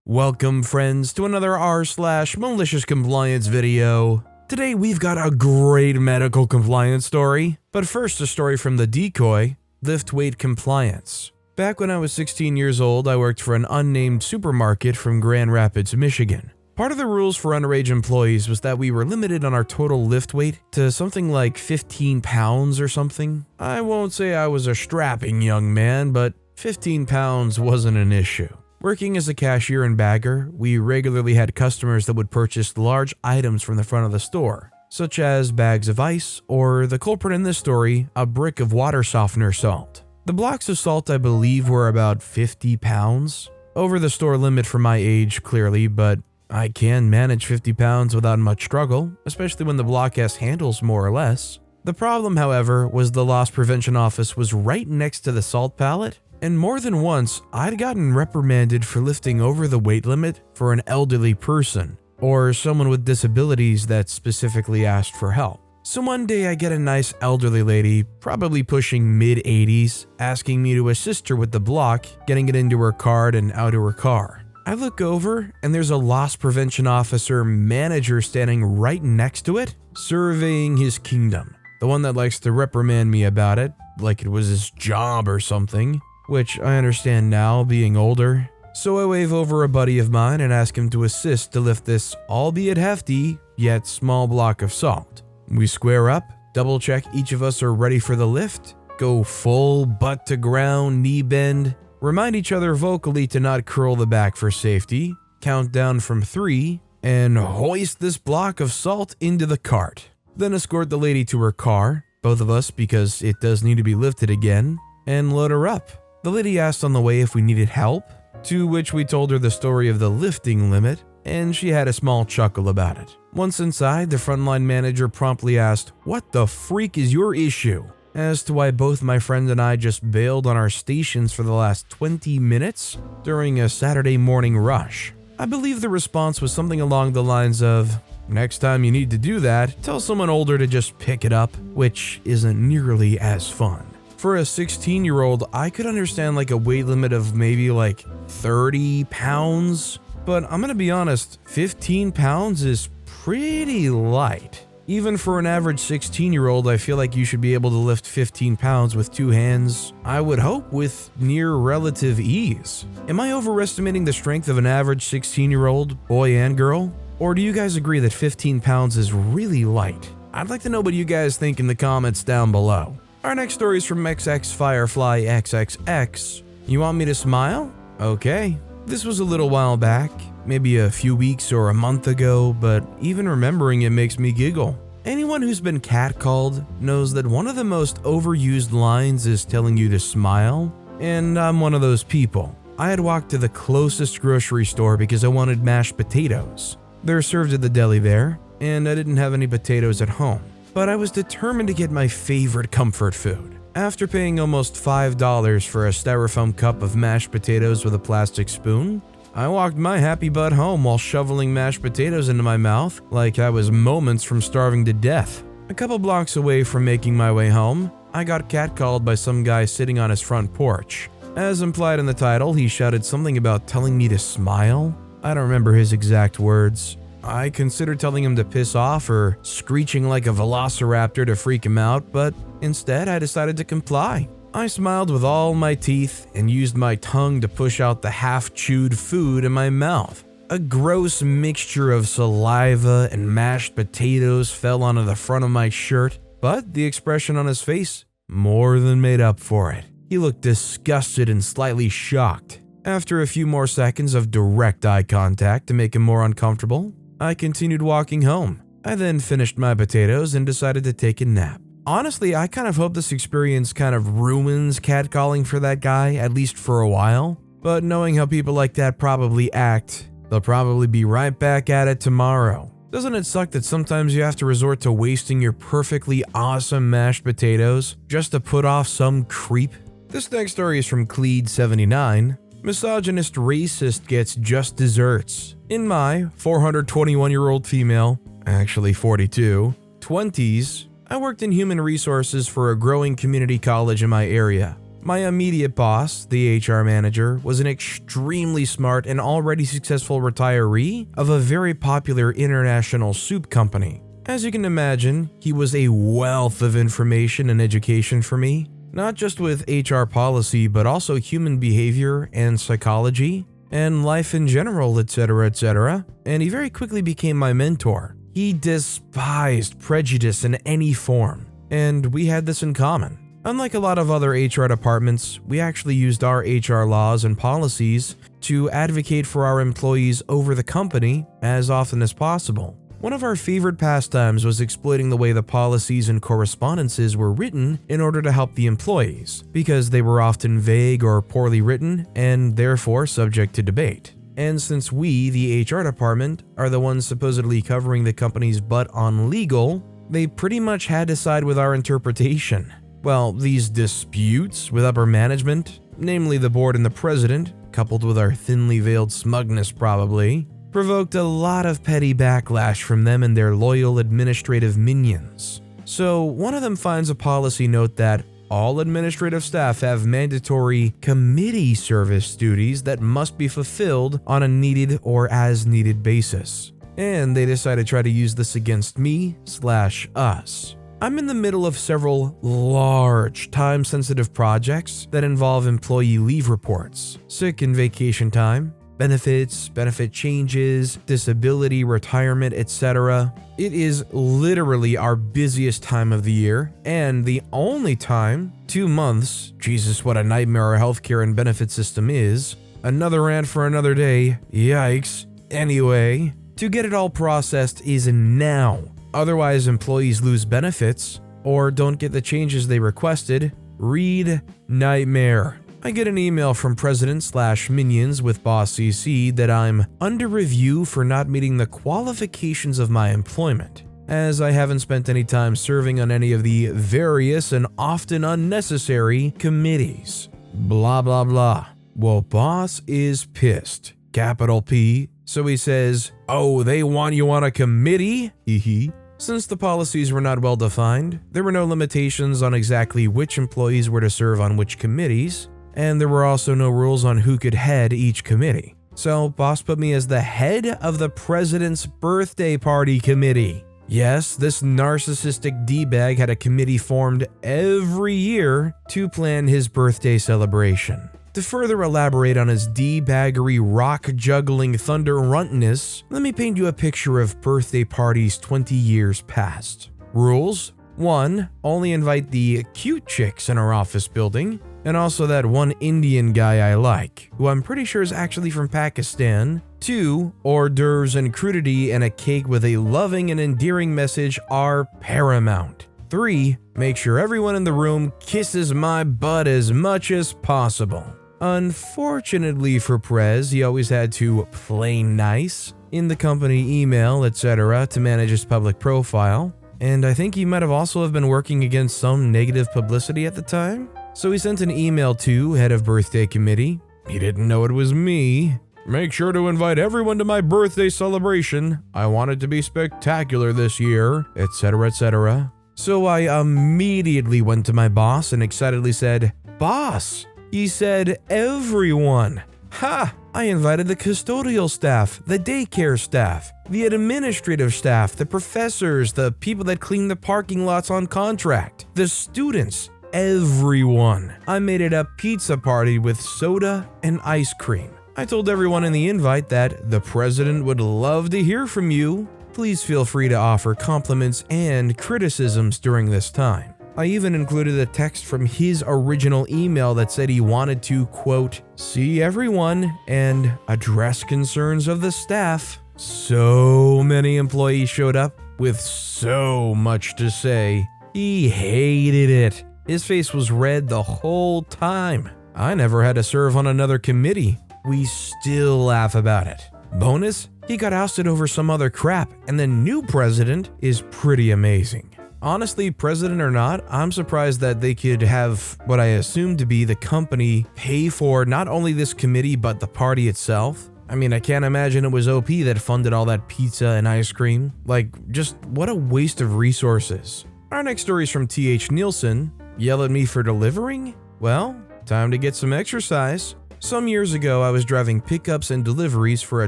Welcome friends to another r/MaliciousCompliance video. Today we've got a great medical compliance story, but first a story from the decoy, lift weight compliance. Back when I was 16 years old, I worked for an unnamed supermarket from Grand Rapids, Michigan. Part of the rules for underage employees was that we were limited on our total lift weight to something like 15 pounds or something. I won't say I was a strapping young man, but 15 pounds wasn't an issue. Working as a cashier and bagger, we regularly had customers that would purchase large items from the front of the store, such as bags of ice, or the culprit in this story, a brick of water softener salt. The blocks of salt I believe were about 50 pounds. Over the store limit for my age, clearly, but I can manage 50 pounds without much struggle, especially when the block has handles more or less. The problem, however, was the loss prevention office was right next to the salt pallet, and more than once, I'd gotten reprimanded for lifting over the weight limit for an elderly person, or someone with disabilities that specifically asked for help. So one day I get a nice elderly lady, probably pushing mid-80s, asking me to assist her with the block, getting it into her cart and out of her car. I look over, and there's a loss prevention officer manager standing right next to it, surveying his kingdom. The one that likes to reprimand me about it, like it was his job or something. Which I understand now, being older. So I wave over a buddy of mine and ask him to assist to lift this, albeit hefty, yet small block of salt. We square up, double check each of us are ready for the lift, go full butt to ground, knee bend, remind each other vocally to not curl the back for safety, count down from 3, and hoist this block of salt into the cart. Then escort the lady to her car, both of us because it does need to be lifted again, and load her up. The lady asked on the way if we needed help, to which we told her the story of the lifting limit, and she had a small chuckle about it. Once inside, the frontline manager promptly asked, "What the freak is your issue?" as to why both my friend and I just bailed on our stations for the last 20 minutes during a Saturday morning rush. I believe the response was something along the lines of, "Next time you need to do that, tell someone older to just pick it up," which isn't nearly as fun. For a 16-year-old, I could understand like a weight limit of maybe like 30 pounds, but I'm gonna be honest, 15 pounds is pretty light. Even for an average 16-year-old, I feel like you should be able to lift 15 pounds with 2 hands, I would hope with near relative ease. Am I overestimating the strength of an average 16-year-old, boy and girl? Or do you guys agree that 15 pounds is really light? I'd like to know what you guys think in the comments down below. Our next story is from XXFireflyXXX. You want me to smile? Okay. This was a little while back, maybe a few weeks or a month ago, but even remembering it makes me giggle. Anyone who's been catcalled knows that one of the most overused lines is telling you to smile, and I'm one of those people. I had walked to the closest grocery store because I wanted mashed potatoes. They're served at the deli there, and I didn't have any potatoes at home. But I was determined to get my favorite comfort food. After paying almost $5 for a styrofoam cup of mashed potatoes with a plastic spoon, I walked my happy butt home while shoveling mashed potatoes into my mouth like I was moments from starving to death. A couple blocks away from making my way home, I got catcalled by some guy sitting on his front porch. As implied in the title, he shouted something about telling me to smile. I don't remember his exact words. I considered telling him to piss off or screeching like a velociraptor to freak him out, but instead I decided to comply. I smiled with all my teeth and used my tongue to push out the half-chewed food in my mouth. A gross mixture of saliva and mashed potatoes fell onto the front of my shirt, but the expression on his face more than made up for it. He looked disgusted and slightly shocked. After a few more seconds of direct eye contact to make him more uncomfortable, I continued walking home. I then finished my potatoes and decided to take a nap. Honestly, I kind of hope this experience kind of ruins catcalling for that guy, at least for a while. But knowing how people like that probably act, they'll probably be right back at it tomorrow. Doesn't it suck that sometimes you have to resort to wasting your perfectly awesome mashed potatoes just to put off some creep? This next story is from Cleed79. Misogynist Racist gets just desserts. In my 421-year-old female, actually 42, 20s, I worked in human resources for a growing community college in my area. My immediate boss, the HR manager, was an extremely smart and already successful retiree of a very popular international soup company. As you can imagine, he was a wealth of information and education for me, not just with HR policy, but also human behavior and psychology, and life in general, etc., etc., and he very quickly became my mentor. He despised prejudice in any form, and we had this in common. Unlike a lot of other HR departments, we actually used our HR laws and policies to advocate for our employees over the company as often as possible. One of our favorite pastimes was exploiting the way the policies and correspondences were written in order to help the employees, because they were often vague or poorly written and therefore subject to debate. And since we, the HR department, are the ones supposedly covering the company's butt on legal, they pretty much had to side with our interpretation. Well, these disputes with upper management, namely the board and the president, coupled with our thinly veiled smugness probably, provoked a lot of petty backlash from them and their loyal administrative minions. So one of them finds a policy note that all administrative staff have mandatory committee service duties that must be fulfilled on a needed or as needed basis. And they decide to try to use this against me/us. I'm in the middle of several large, time-sensitive projects that involve employee leave reports, sick and vacation time, benefits, benefit changes, disability, retirement, etc. It is literally our busiest time of the year, and the only time, 2 months, Jesus, what a nightmare our healthcare and benefit system is. Another rant for another day, yikes. Anyway, to get it all processed is now. Otherwise, employees lose benefits or don't get the changes they requested. Read nightmare. I get an email from president/minions with boss CC that I'm under review for not meeting the qualifications of my employment, as I haven't spent any time serving on any of the various and often unnecessary committees. Blah blah blah. Well, boss is pissed. Capital P. So he says, "Oh, they want you on a committee?" Hee. Since the policies were not well defined, there were no limitations on exactly which employees were to serve on which committees, and there were also no rules on who could head each committee. So boss put me as the head of the president's birthday party committee. Yes, this narcissistic D-bag had a committee formed every year to plan his birthday celebration. To further elaborate on his D-baggery rock-juggling thunder runtness, let me paint you a picture of birthday parties 20 years past. Rules: 1. Only invite the cute chicks in our office building, and also that one Indian guy I like, who I'm pretty sure is actually from Pakistan. 2. Hors d'oeuvres and crudity and a cake with a loving and endearing message are paramount. 3. Make sure everyone in the room kisses my butt as much as possible. Unfortunately for Prez, he always had to play nice in the company email, etc. to manage his public profile, and I think he might have also been working against some negative publicity at the time. So he sent an email to head of birthday committee. He didn't know it was me. "Make sure to invite everyone to my birthday celebration. I want it to be spectacular this year," etc., etc. So I immediately went to my boss and excitedly said, "Boss, he said everyone." Ha! I invited the custodial staff, the daycare staff, the administrative staff, the professors, the people that clean the parking lots on contract, the students, everyone. I made it a pizza party with soda and ice cream. I told everyone in the invite that the president would love to hear from you. Please feel free to offer compliments and criticisms during this time. I even included a text from his original email that said he wanted to, quote, "see everyone and address concerns of the staff." So many employees showed up with so much to say. He hated it. His face was red the whole time. I never had to serve on another committee. We still laugh about it. Bonus, he got ousted over some other crap, and the new president is pretty amazing. Honestly, president or not, I'm surprised that they could have what I assume to be the company pay for not only this committee but the party itself. I mean, I can't imagine it was OP that funded all that pizza and ice cream. Like, just what a waste of resources. Our next story is from TH Nielsen. Yell at me for delivering? Well, time to get some exercise. Some years ago, I was driving pickups and deliveries for a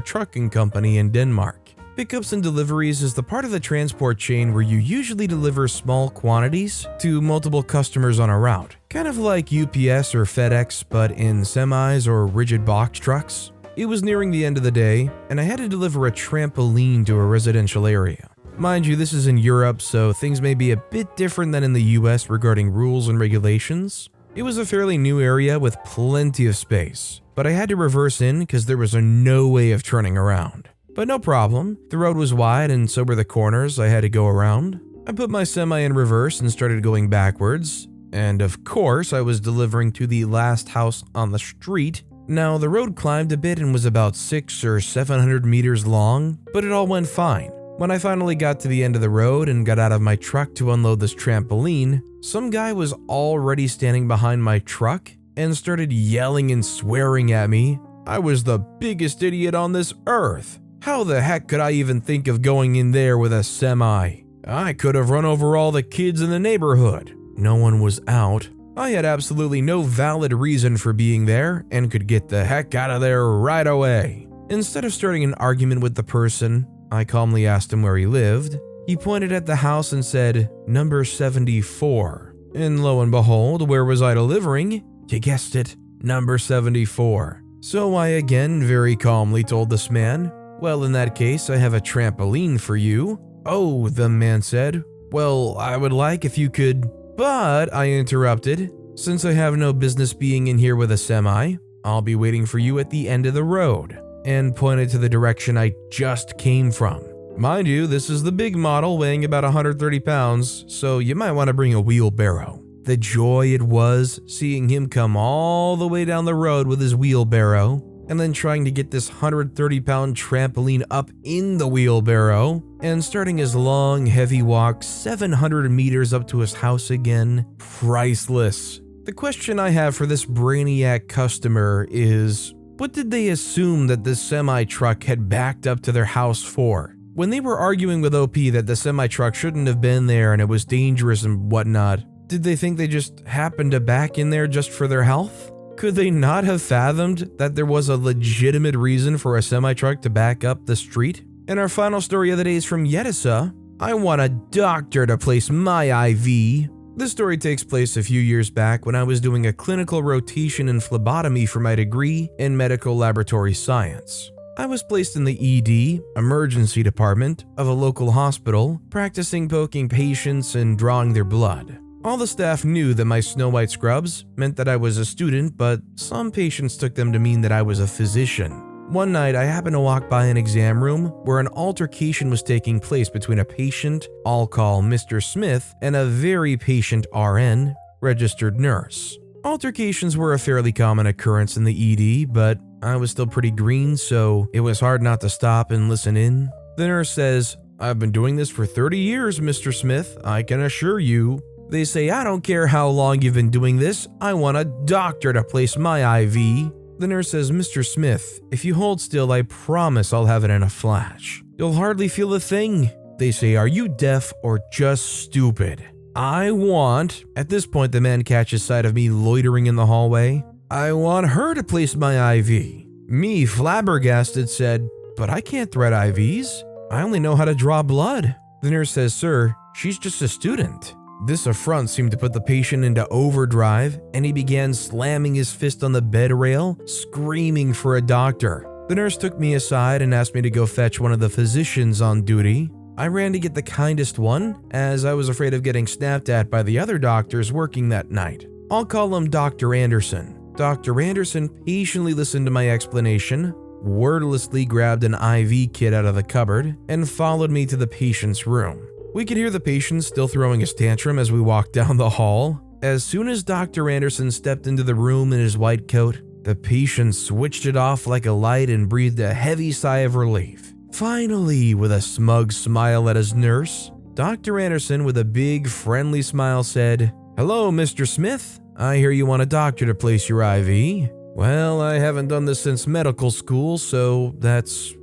trucking company in Denmark. Pickups and deliveries is the part of the transport chain where you usually deliver small quantities to multiple customers on a route. Kind of like UPS or FedEx, but in semis or rigid box trucks. It was nearing the end of the day, and I had to deliver a trampoline to a residential area. Mind you, this is in Europe, so things may be a bit different than in the US regarding rules and regulations. It was a fairly new area with plenty of space, but I had to reverse in because there was no way of turning around. But no problem, the road was wide and so were the corners I had to go around. I put my semi in reverse and started going backwards, and of course I was delivering to the last house on the street. Now the road climbed a bit and was about 600 or 700 meters long, but it all went fine. When I finally got to the end of the road and got out of my truck to unload this trampoline, some guy was already standing behind my truck and started yelling and swearing at me. I was the biggest idiot on this earth. How the heck could I even think of going in there with a semi? I could have run over all the kids in the neighborhood. No one was out. I had absolutely no valid reason for being there and could get the heck out of there right away. Instead of starting an argument with the person, I calmly asked him where he lived. He pointed at the house and said, "Number 74. And lo and behold, where was I delivering? You guessed it, number 74. So I again very calmly told this man, "Well, in that case, I have a trampoline for you." "Oh," the man said, "well, I would like if you could..." But I interrupted, "Since I have no business being in here with a semi, I'll be waiting for you at the end of the road," and pointed to the direction I just came from. Mind you, this is the big model weighing about 130 pounds, so you might want to bring a wheelbarrow. The joy it was seeing him come all the way down the road with his wheelbarrow, and then trying to get this 130-pound trampoline up in the wheelbarrow, and starting his long, heavy walk 700 meters up to his house again. Priceless. The question I have for this brainiac customer is, what did they assume that this semi-truck had backed up to their house for? When they were arguing with OP that the semi-truck shouldn't have been there and it was dangerous and whatnot, did they think they just happened to back in there just for their health? Could they not have fathomed that there was a legitimate reason for a semi-truck to back up the street? And our final story of the day is from Yetisa. "I want a doctor to place my IV." This story takes place a few years back when I was doing a clinical rotation in phlebotomy for my degree in medical laboratory science. I was placed in the ED, emergency department, of a local hospital, practicing poking patients and drawing their blood. All the staff knew that my snow white scrubs meant that I was a student, but some patients took them to mean that I was a physician. One night, I happened to walk by an exam room where an altercation was taking place between a patient, I'll call Mr. Smith, and a very patient RN, registered nurse. Altercations were a fairly common occurrence in the ED, but I was still pretty green, so it was hard not to stop and listen in. The nurse says, "I've been doing this for 30 years, Mr. Smith, I can assure you." They say, "I don't care how long you've been doing this, I want a doctor to place my IV." The nurse says, "Mr. Smith, if you hold still, I promise I'll have it in a flash. You'll hardly feel a thing." They say, "Are you deaf or just stupid?" I want, at this point the man catches sight of me loitering in the hallway, "I want her to place my IV." Me, flabbergasted, said, "But I can't thread IVs. I only know how to draw blood." The nurse says, "Sir, she's just a student." This affront seemed to put the patient into overdrive, and he began slamming his fist on the bed rail, screaming for a doctor. The nurse took me aside and asked me to go fetch one of the physicians on duty. I ran to get the kindest one, as I was afraid of getting snapped at by the other doctors working that night. I'll call him Dr. Anderson. Dr. Anderson patiently listened to my explanation, wordlessly grabbed an IV kit out of the cupboard, and followed me to the patient's room. We could hear the patient still throwing his tantrum as we walked down the hall. As soon as Dr. Anderson stepped into the room in his white coat, the patient switched it off like a light and breathed a heavy sigh of relief. Finally, with a smug smile at his nurse, Dr. Anderson, with a big, friendly smile, said, "Hello, Mr. Smith. I hear you want a doctor to place your IV. Well, I haven't done this since medical school, so that's,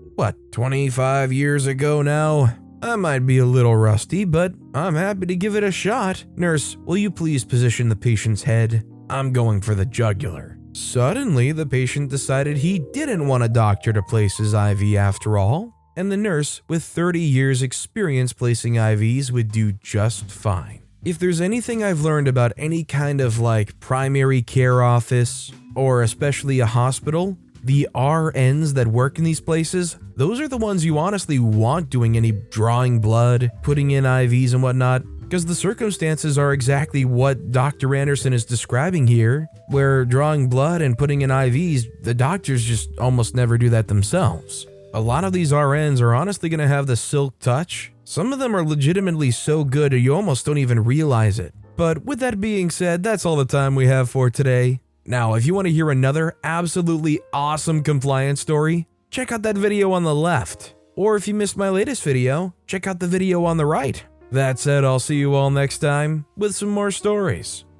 25 years ago now? I might be a little rusty, but I'm happy to give it a shot. Nurse, will you please position the patient's head?" I'm going for the jugular. Suddenly, the patient decided he didn't want a doctor to place his IV after all, and the nurse with 30 years experience placing IVs would do just fine. If there's anything I've learned about any kind of primary care office, or especially a hospital, the RNs that work in these places, those are the ones you honestly want doing any drawing blood, putting in IVs and whatnot, because the circumstances are exactly what Dr. Anderson is describing here, where drawing blood and putting in IVs, the doctors just almost never do that themselves. A lot of these RNs are honestly going to have the silk touch. Some of them are legitimately so good you almost don't even realize it. But with that being said, that's all the time we have for today. Now, if you want to hear another absolutely awesome compliance story, check out that video on the left. Or if you missed my latest video, check out the video on the right. That said, I'll see you all next time with some more stories.